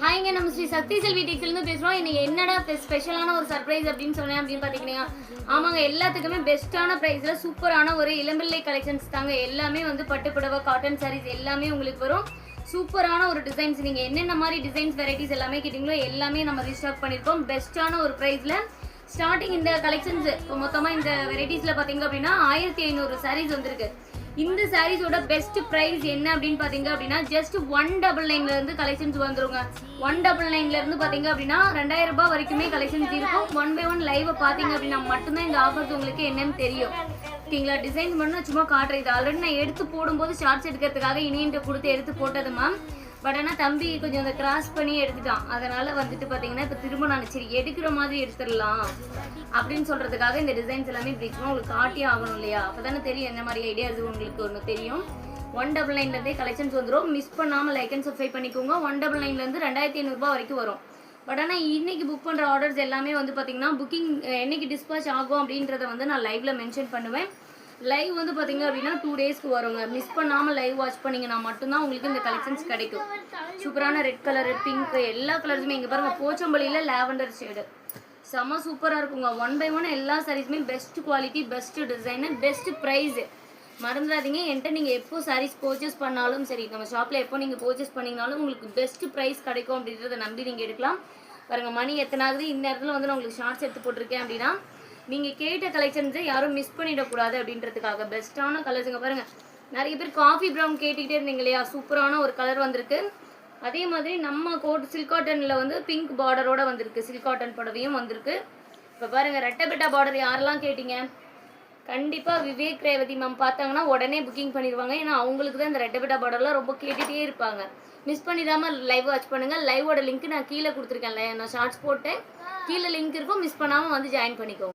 ஹாய்ங்க, நம்ம ஸ்ரீ சக்தி செல்வி டெக்ஸ்டைல்ஸ்ல பேசுறோம். இன்னைக்கு என்னடா ஸ்பெஷலான ஒரு சர்ப்ரைஸ் அப்படின்னு சொன்னேன் அப்படின்னு பாத்தீங்கன்னா, ஆமாங்க, எல்லாத்துக்குமே பெஸ்ட்டான பிரைஸ்ல சூப்பரான ஒரு இளம்பிள்ளை கலெக்ஷன்ஸ் தாங்க. எல்லாமே வந்து பட்டு புடவை, காட்டன் சாரீஸ் எல்லாமே உங்களுக்கு வரும். சூப்பரான ஒரு டிசைன்ஸ், நீங்க என்னென்ன மாதிரி டிசைன்ஸ் வெரைட்டிஸ் எல்லாமே கேட்டீங்களோ எல்லாமே நம்ம ரீஸ்டாக் பண்ணிருக்கோம். பெஸ்ட்டான ஒரு பிரைஸ்ல ஸ்டார்டிங் இந்த கலெக்ஷன்ஸ் மொத்தமா இந்த வெரைட்டிஸ்ல பாத்தீங்க அப்படின்னா 1500 சாரீஸ் வந்திருக்கு. இந்த சாரீஸோட பெஸ்ட் பிரைஸ் என்ன அப்படின்னு பாத்தீங்க அப்படின்னா ஜஸ்ட் 199ல இருந்து கலெக்ஷன்ஸ் வந்துருங்க. 199ல இருந்து பாத்தீங்க அப்படின்னா 2000 ரூபாய் வரைக்குமே கலெக்ஷன்ஸ் இருக்கும். 1 by 1 லைவ் பாத்தீங்க அப்படின்னா மட்டும்தான் இந்த ஆஃபர்ஸ் உங்களுக்கு என்னன்னு தெரியும். ஓகேங்களா? டிசைன்ஸ் மட்டும் சும்மா காட்டுறது. இது ஆல்ரெடி நான் எடுத்து போடும்போது ஷார்ட்ஸ் எடுக்கிறதுக்காக இனியன்ட்டு கொடுத்து எடுத்து போட்டது மேம். பட் ஆனால் தம்பி கொஞ்சம் அதை கிராஸ் பண்ணி எடுத்துட்டான். அதனால் வந்துட்டு பார்த்தீங்கன்னா இப்போ திரும்ப நான் சரி எடுக்கிற மாதிரி எடுத்துடலாம் அப்படின்னு சொல்கிறதுக்காக இந்த டிசைன்ஸ் எல்லாமே இப்படி சும்மா உங்களுக்கு காட்டியே ஆகணும் இல்லையா? அப்போ தானே தெரியும் என்ன மாதிரி ஐடியாஸ் உங்களுக்கு ஒன்று தெரியும். 199லேருந்தே கலெக்ஷன்ஸ் வந்துடும். மிஸ் பண்ணாமல் லைக் அண்ட் சப்ஸ்கிரைப் பண்ணிக்கோங்க. 199லேருந்து 2500 ரூபாய் வரைக்கும் வரும். பட் ஆனால் இன்னைக்கு புக் பண்ணுற ஆர்டர்ஸ் எல்லாமே வந்து பார்த்தீங்கன்னா புக்கிங் என்னைக்கு டிஸ்பாச் ஆகும் அப்படின்றத வந்து நான் லைவ்ல மென்ஷன் பண்ணுவேன். லைவ் வந்து பார்த்தீங்க அப்படின்னா 2 டேஸ்க்கு வருங்க. மிஸ் பண்ணாமல் லைவ் வாட்ச் பண்ணிங்கன்னா மட்டும்தான் உங்களுக்கு இந்த கலெக்ஷன்ஸ் கிடைக்கும். சூப்பரான ரெட் கலரு, பிங்க், எல்லா கலர்ஸுமே இங்கே பாருங்கள். போச்சம்பள்ளியில் லாவெண்டர் ஷேடு செம்ம சூப்பராக இருக்குங்க. 1 by 1 எல்லா சாரீஸுமே best quality, best design, best price. மறந்துடாதீங்க, என்கிட்ட நீங்கள் எப்போ சாரீஸ் பர்ச்சேஸ் பண்ணாலும் சரி, நம்ம ஷாப்பில் எப்போ நீங்கள் பர்ச்சேஸ் பண்ணிங்கனாலும் உங்களுக்கு பெஸ்ட் ப்ரைஸ் கிடைக்கும் அப்படின்றத நம்பி நீங்கள் எடுக்கலாம். பாருங்கள், மணி எத்தனை ஆகுது. இந்த இடத்துல வந்து நான் உங்களுக்கு ஷார்ட்ஸ் எடுத்து போட்டிருக்கேன் அப்படின்னா நீங்கள் கேட்ட கலெக்ஷன்ஸை யாரும் மிஸ் பண்ணிடக்கூடாது அப்படின்றதுக்காக பெஸ்ட்டான கலர்ஸுங்க. பாருங்கள், நிறைய பேர் காஃபி ப்ரௌன் கேட்டுக்கிட்டே இருந்தீங்க இல்லையா? சூப்பரான ஒரு கலர் வந்திருக்கு. அதே மாதிரி நம்ம சில்க் காட்டனில் வந்து பிங்க் பார்டரோட வந்திருக்கு. சில்க் காட்டன் புடவையும் வந்திருக்கு. இப்போ பாருங்கள், ரெட்டபெட்டா பார்டர் யாரெல்லாம் கேட்டீங்க? கண்டிப்பாக விவேக் ரேவதி மேம் பார்த்தாங்கன்னா உடனே புக்கிங் பண்ணிடுவாங்க. ஏன்னா அவங்களுக்கு தான் இந்த ரெட்டபெட்டா பார்டர்லாம் ரொம்ப கேட்டுகிட்டே இருப்பாங்க. மிஸ் பண்ணிடாமல் லைவ் வாட்ச் பண்ணுங்கள். லைவோட லிங்க் நான் கீழே கொடுத்துருக்கேன்ல, நான் ஷார்ட்ஸ் போட்டேன், கீழே லிங்க் இருக்கும். மிஸ் பண்ணாமல் வந்து ஜாயின் பண்ணிக்கோங்க.